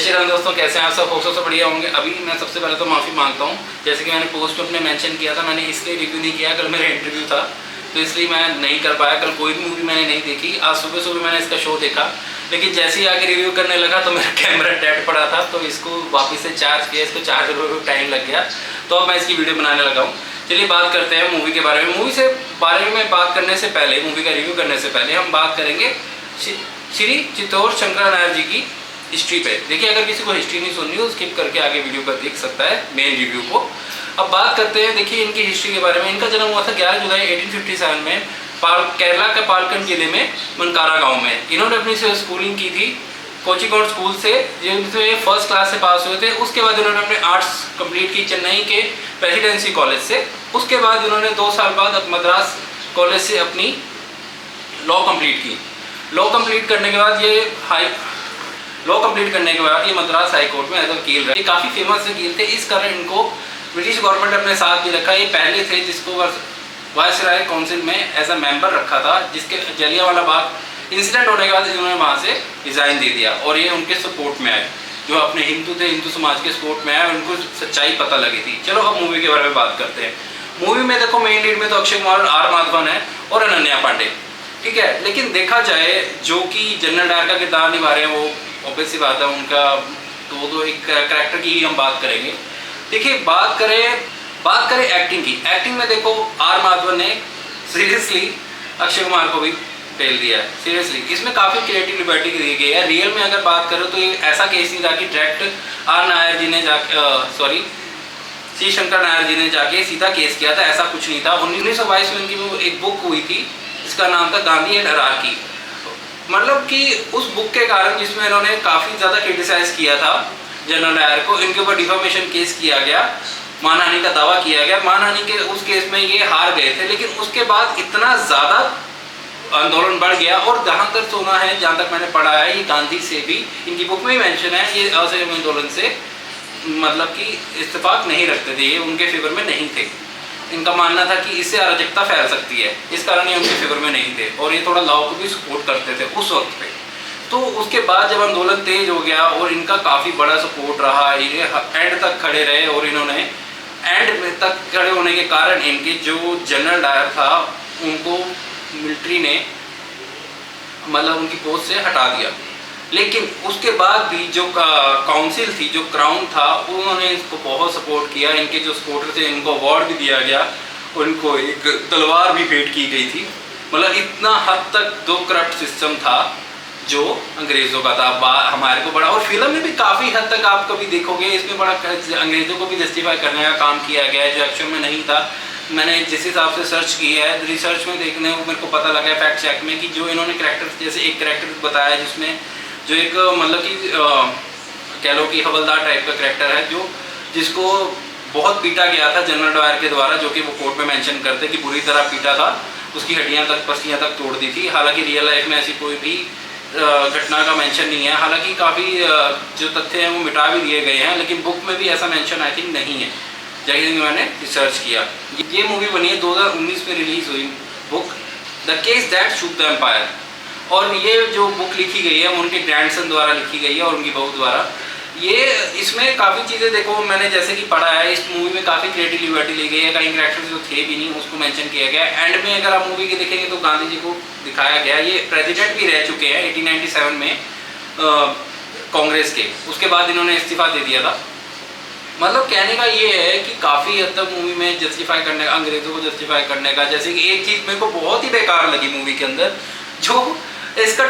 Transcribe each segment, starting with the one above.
श्री राम दोस्तों, कैसे हैं आप सब? होप्स सब बढ़िया होंगे। अभी मैं सबसे पहले तो माफ़ी मांगता हूँ, जैसे कि मैंने पोस्ट में मेंशन किया था, मैंने इसलिए रिव्यू नहीं किया, कल मेरा इंटरव्यू था तो इसलिए मैं नहीं कर पाया। कल कोई भी मूवी मैंने नहीं देखी। आज सुबह सुबह मैंने इसका शो देखा, लेकिन जैसे ही आके रिव्यू करने लगा तो मेरा कैमरा डेड पड़ा था, तो इसको वापस से चार्ज किया, इसको चार्ज होने में टाइम लग गया, तो अब मैं इसकी वीडियो बनाने लगा हूँ। चलिए बात करते हैं मूवी के बारे में। मूवी से बारे में बात करने से पहले, मूवी का रिव्यू करने से पहले हम बात करेंगे श्री चित्तौड़ शंकर नायर जी की हिस्ट्री पे। देखिए, अगर किसी को हिस्ट्री नहीं सुननी हो स्किप करके आगे वीडियो पर देख सकता है मेन रिव्यू को। अब बात करते हैं, देखिए इनकी हिस्ट्री के बारे में। इनका जन्म हुआ था 11 जुलाई 1857 में केरला के पालकन जिले में मनकारा गांव में। इन्होंने अपनी स्कूलिंग की थी कोचिकोड स्कूल से, जिनसे फर्स्ट क्लास से पास हुए थे। उसके बाद इन्होंने अपने आर्ट्स कंप्लीट की चेन्नई के प्रेसिडेंसी कॉलेज से। उसके बाद इन्होंने 2 साल बाद मद्रास कॉलेज से अपनी लॉ कंप्लीट की। लॉ कंप्लीट करने के बाद ये मद्रास हाई कोर्ट में एज अ वकील रहे। ये काफ़ी फेमस वकील थे, इस कारण इनको ब्रिटिश गवर्नमेंट अपने साथ भी रखा। ये पहले थे जिसको वायसराय काउंसिल में एज अ मेंबर रखा था, जिसके जलियांवाला बाग इंसिडेंट होने के बाद इन्होंने वहाँ से रिजाइन दे दिया और ये उनके सपोर्ट में आए। जो अपने हिंदू थे, हिंदू समाज के सपोर्ट में आए, उनको सच्चाई पता लगी थी। चलो अब मूवी के बारे में बात करते हैं। मूवी में देखो मेन लीड में तो अक्षय कुमार, आर माधवन है और अनन्या पांडे, ठीक है। लेकिन देखा जाए जो कि जनरल डायर का किरदार निभा रहे हैं, वो ऑब्वियस सी बात है उनका, तो एक कैरेक्टर की ही हम बात करेंगे। देखिए, बात करें एक्टिंग की। एक्टिंग में देखो आर माधवन ने सीरियसली अक्षय कुमार को भी फेल दिया है। सीरियसली इसमें काफ़ी क्रिएटिव लिबर्टी दी गई है। रियल में अगर बात करो तो ये ऐसा केस नहीं था कि डायरेक्ट आर नायर जी ने श्री शंकर नायर जी ने जाके सीधा केस किया था, ऐसा कुछ नहीं था। 1922 में उनकी एक बुक हुई थी जिसका नाम था गांधी एंड अराकी। मतलब कि उस बुक के कारण, जिसमें इन्होंने काफ़ी ज़्यादा क्रिटिसाइज किया था जनरल डायर को, इनके ऊपर डिफामेशन केस किया गया, मानहानि का दावा किया गया। मानहानि के उस केस में ये हार गए थे, लेकिन उसके बाद इतना ज़्यादा आंदोलन बढ़ गया। और जहाँ तक सुना है, जहाँ तक मैंने पढ़ा है, ये गांधी से भी, इनकी बुक में ही मेंशन है, ये असहयोग आंदोलन से मतलब कि इत्तेफाक नहीं रखते थे, ये उनके फेवर में नहीं थे। इनका मानना था कि इससे अराजकता फैल सकती है, इस कारण ये उनके फेवर में नहीं थे और ये थोड़ा लॉ को भी सपोर्ट करते थे उस वक्त पे। तो उसके बाद जब आंदोलन तेज हो गया और इनका काफ़ी बड़ा सपोर्ट रहा, ये एंड तक खड़े रहे और इन्होंने एंड तक खड़े होने के कारण इनके जो जनरल डायर था उनको मिलिट्री ने मतलब उनकी पोस्ट से हटा दिया। लेकिन उसके बाद भी जो काउंसिल थी, जो क्राउन था, उन्होंने इसको बहुत सपोर्ट किया। इनके जो सपोर्टर थे इनको अवार्ड भी दिया गया, उनको एक तलवार भी भेंट की गई थी। मतलब इतना हद तक दो करप्ट सिस्टम था जो अंग्रेज़ों का था, हमारे को बड़ा। और फिल्म में भी काफ़ी हद तक आप कभी देखोगे इसमें बड़ा अंग्रेज़ों को भी जस्टिफाई करने का काम किया गया है, जो एक्चुअल में नहीं था। मैंने जिस हिसाब से सर्च की है, रिसर्च में देखने को मेरे को पता लगा है, फैक्ट चेक में, कि जो इन्होंने कैरेक्टर, जैसे एक कैरेक्टर बताया जिसमें जो एक मतलब कि कह लो कि हवलदार टाइप का कैरेक्टर है, जिसको बहुत पीटा गया था जनरल डायर के द्वारा, जो कि वो कोर्ट में मेंशन करते कि बुरी तरह पीटा था, उसकी हड्डियां तक, पसलियां तक तोड़ दी थी। हालांकि रियल लाइफ में ऐसी कोई भी घटना का मेंशन नहीं है। हालांकि काफ़ी जो तथ्य हैं वो मिटा भी दिए गए हैं, लेकिन बुक में भी ऐसा मेंशन आई थिंक नहीं है, जैसे कि मैंने रिसर्च किया। ये मूवी बनी है 2019 में रिलीज़ हुई book the case that shook the empire. और ये जो बुक लिखी गई है उनके ग्रैंडसन द्वारा लिखी गई है और उनकी बहू द्वारा। ये इसमें काफ़ी चीज़ें देखो, मैंने जैसे कि पढ़ा है, इस मूवी में काफ़ी क्रिएटिव लिबर्टी ली गई है। कई कैरेक्टर्स जो थे भी नहीं उसको मेंशन किया गया है। एंड में अगर आप मूवी के देखेंगे तो गांधी जी को दिखाया गया। ये प्रेसिडेंट भी रह चुके हैं 1897 में कांग्रेस के। उसके बाद इन्होंने इस्तीफा दे दिया था। मतलब कहने का ये है कि काफ़ी हद तक मूवी में जस्टिफाई करने का, अंग्रेज़ों को जस्टिफाई करने का, जैसे कि एक चीज़ मेरे को बहुत ही बेकार लगी मूवी के अंदर, जो इसका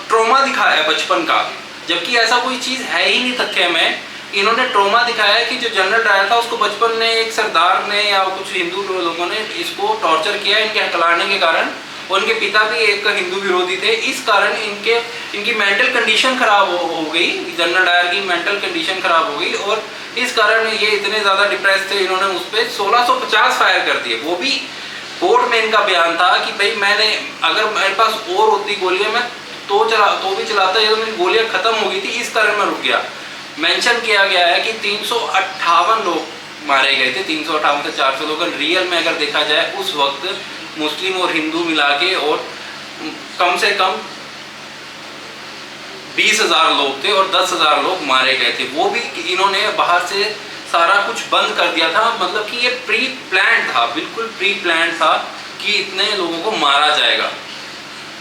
ट्रॉमा दिखाया है बचपन का, जबकि ऐसा कोई चीज़ है ही नहीं तथ्य में। इन्होंने ट्रॉमा दिखाया है कि जो जनरल डायर था उसको बचपन में एक सरदार ने या कुछ हिंदू लोगों ने इसको टॉर्चर किया इनके हकलाने के कारण। उनके पिता भी एक हिंदू विरोधी थे, इस कारण इनकी मेंटल कंडीशन खराब हो गई। जनरल डायर की मेंटल कंडीशन खराब हो गई और इस कारण ये इतने ज़्यादा डिप्रेस थे, इन्होंने उस पर 1650 फायर कर दिए। वो भी कोर्ट में इनका बयान था कि भाई मैंने, अगर मेरे पास और होती गोलियां मैं तो भी चलाता, ये तो मेरी गोलियां खत्म हो गई थी, इस कारण मैं रुक गया। मेंशन किया गया है कि 358 लोग मारे गए थे, 358 से 400 लोग। रियल में अगर देखा जाए उस वक्त मुस्लिम और हिंदू मिला के और कम से कम 20,000 लोग थे और 10,000 लोग मारे गए थे। वो भी इन्होंने बाहर से सारा कुछ बंद कर दिया था, मतलब कि ये प्री प्लान था, बिल्कुल प्री प्लान था कि इतने लोगों को मारा जाएगा।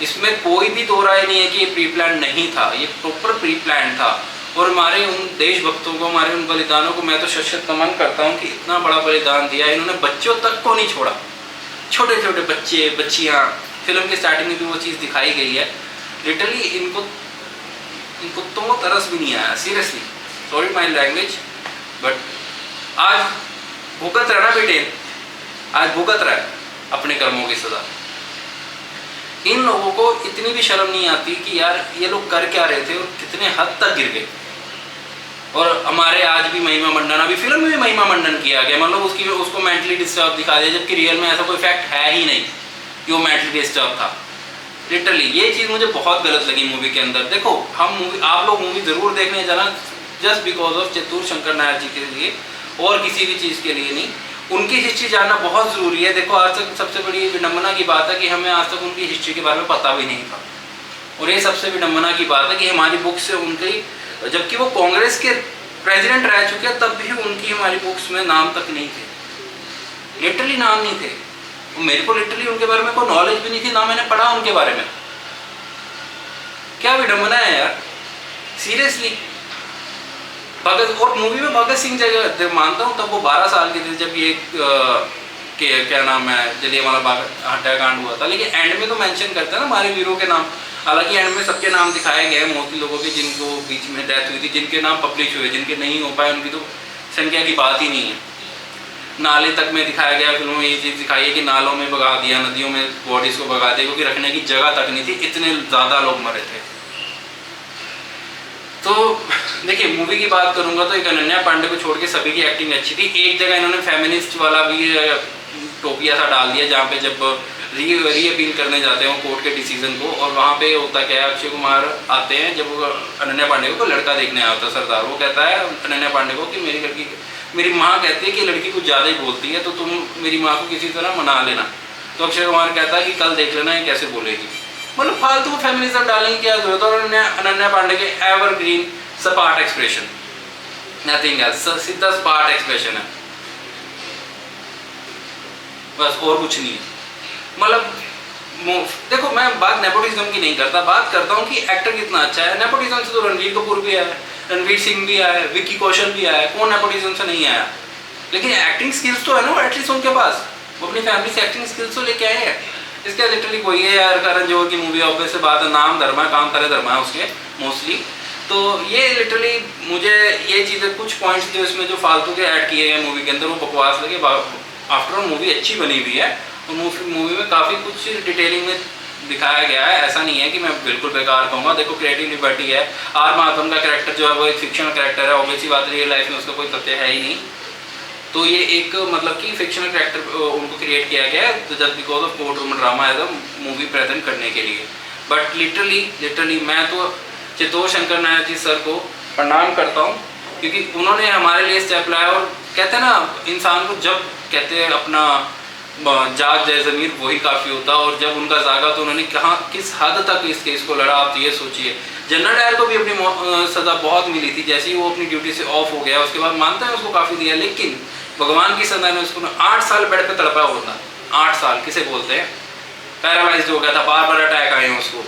इसमें कोई भी दो राय नहीं है कि ये प्री प्लान नहीं था, ये प्रॉपर प्री प्लान था। और हमारे उन देशभक्तों को, हमारे उन बलिदानों को मैं तो शत नमन करता हूँ कि इतना बड़ा बलिदान दिया। इन्होंने बच्चों तक को नहीं छोड़ा, छोटे छोटे बच्चे बच्चियाँ, फिल्म के स्टार्टिंग में भी वो चीज़ दिखाई गई है। लिटरली इनको तो तरस भी नहीं आया, seriously, sorry my language, but आज भुगत रहा ना बेटे, आज भुगत रहा है अपने कर्मों की सजा। इन लोगों को इतनी भी शर्म नहीं आती कि यार ये लोग कर क्या रहे थे और कितने हद तक गिर गए। और हमारे आज भी महिमा मंडन, अभी फिल्म में भी महिमा मंडन किया गया, मतलब उसको मेंटली डिस्टर्ब दिखा दिया, जबकि रियल में ऐसा कोई फैक्ट है ही नहीं कि वो मेंटली डिस्टर्ब था। लिटरली ये चीज़ मुझे बहुत गलत लगी मूवी के अंदर। देखो आप लोग मूवी ज़रूर देखने जाना, just because of Chettur Shankar Nair ji के लिए और किसी भी चीज़ के लिए नहीं। उनकी हिस्ट्री जानना बहुत ज़रूरी है। देखो आज तक सबसे बड़ी विडम्बना की बात है कि हमें आज तक उनकी हिस्ट्री के बारे में पता भी नहीं था, और ये सबसे विडम्बना की बात है कि हमारी बुक्स से उनकी, जबकि वो कांग्रेस के प्रेसिडेंट रह चुके हैं, तब भी उनकी हमारी बुक्स में नाम तक नहीं थे, लिटरली नाम नहीं थे। मेरे को लिटरली उनके बारे में कोई नॉलेज भी नहीं थी, ना मैंने पढ़ा उनके बारे में। क्या विडम्बना है यार, सीरियसली। भगत, और मूवी में भगत सिंह जगह मानता हूँ तब वो 12 साल के थे जब ये क्या नाम है, जलियांवाला बाग हत्याकांड हुआ था। लेकिन एंड में तो मेंशन करता है ना हमारे वीरों के नाम। हालांकि एंड में सबके नाम दिखाए गए, मोस्टली लोगों के जिनको बीच में डेथ हुई थी, जिनके नाम पब्लिश हुए, जिनके नहीं हो पाए उनकी तो संख्या की बात ही नहीं है। नाले तक में दिखाया गया, फिल्मों में ये चीज़ दिखाई है कि नालों में भगा दिया, नदियों में बॉडीज को भगा दिया, क्योंकि रखने की जगह तक नहीं थी, इतने ज़्यादा लोग मरे थे। तो देखिए मूवी की बात करूंगा तो एक अनन्या पांडे को छोड़ के सभी की एक्टिंग अच्छी थी। एक जगह इन्होंने फेमिनिस्ट वाला भी टोपिया सा डाल दिया, जहाँ पे जब री अपील करने जाते हैं कोर्ट के डिसीजन को, और वहाँ पे होता क्या है, अक्षय कुमार आते हैं जब वो अनन्या पांडे को लड़का देखने आया होता सरदार, वो कहता है अनन्या पांडे को कि मेरी माँ कहती है कि लड़की कुछ ज़्यादा ही बोलती है, तो तुम मेरी माँ को किसी तरह मना लेना। तो अक्षय कुमार कहता है कि कल देख लेना ये कैसे बोलेगी। मतलब फालतू फेमिनिज्म डालने की क्या जरूरत है। और अनन्या पांडे के एवरग्रीन सपाट एक्सप्रेशन, नथिंग एल्स, सीधा सपाट एक्सप्रेशन है बस, और कुछ नहीं है। मतलब देखो मैं बात नेपोटिज्म की नहीं करता, बात करता हूँ कि एक्टर कितना अच्छा है। नेपोटिज्म से तो रणवीर कपूर भी आया, रणवीर सिंह भी आया, विक्की कौशल भी आया, कौन नेपोटिज्म से नहीं आया। लेकिन एक्टिंग स्किल्स तो है ना एटलीस्ट उनके पास, वो अपनी फैमिली से एक्टिंग स्किल्स तो लेके आए हैं। इसका लिटरली कोई है यार, करण जौहर की मूवी ऑब्वियस से बात है, नाम धर्मा काम करे धर्मा है उसके मोस्टली। तो ये लिटरली मुझे ये चीज़ें कुछ पॉइंट्स जो इसमें जो फालतू के ऐड किए गए मूवी के अंदर वो बकवास लगे। आफ्टर ऑल मूवी अच्छी बनी हुई है और मूवी में काफ़ी कुछ डिटेलिंग में दिखाया गया है। ऐसा नहीं है कि मैं बिल्कुल बेकार कहूँगा। देखो क्रिएटिव लिबर्टी है। आर माधवन का कैरेक्टर जो है वो एक फिक्शनल कैरेक्टर है, ऑब्वियसली बात रियल लाइफ में उसका कोई तथ्य है ही नहीं। तो ये एक मतलब कि फिक्शनल कैरेक्टर उनको क्रिएट किया गया है just because of courtroom drama as a movie present करने के लिए। बट लिटरली मैं तो चित्तूर शंकर नायर जी सर को प्रणाम करता हूँ, क्योंकि उन्होंने हमारे लिए स्टेप लाया। और कहते हैं ना इंसान को जब कहते हैं अपना जाग जाए ज़मीर वही काफ़ी होता, और जब उनका जागा तो उन्होंने कहाँ किस हद तक इस केस को लड़ा, आप ये सोचिए। जनरल डायर को भी अपनी सज़ा बहुत मिली थी, जैसे ही वो अपनी ड्यूटी से ऑफ हो गया उसके बाद मानते हैं उसको काफ़ी दिया, लेकिन भगवान की सज़ा ने उसको 8 साल बेड पे तड़पा होता। 8 साल किसे बोलते हैं, पैरालाइज्ड हो गया था, बार अटैक आए हैं उसको,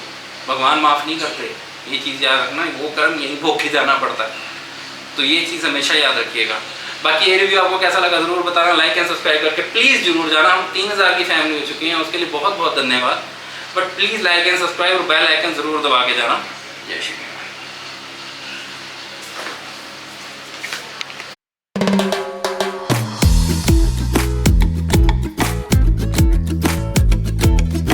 भगवान माफ़ नहीं करते। ये चीज़ याद रखना, वो कर्म यहीं भोग के जाना पड़ता है, तो ये चीज़ हमेशा याद रखिएगा। बाकी ये रिव्यू आपको कैसा लगा ज़रूर बताना, लाइक एंड सब्सक्राइब करके प्लीज़ जरूर जाना। हम 3000 की फैमिली हो चुकी हैं, उसके लिए बहुत बहुत धन्यवाद। But please like and subscribe और बेल आइकन ज़रूर दबा के जाना। जय श्री राम।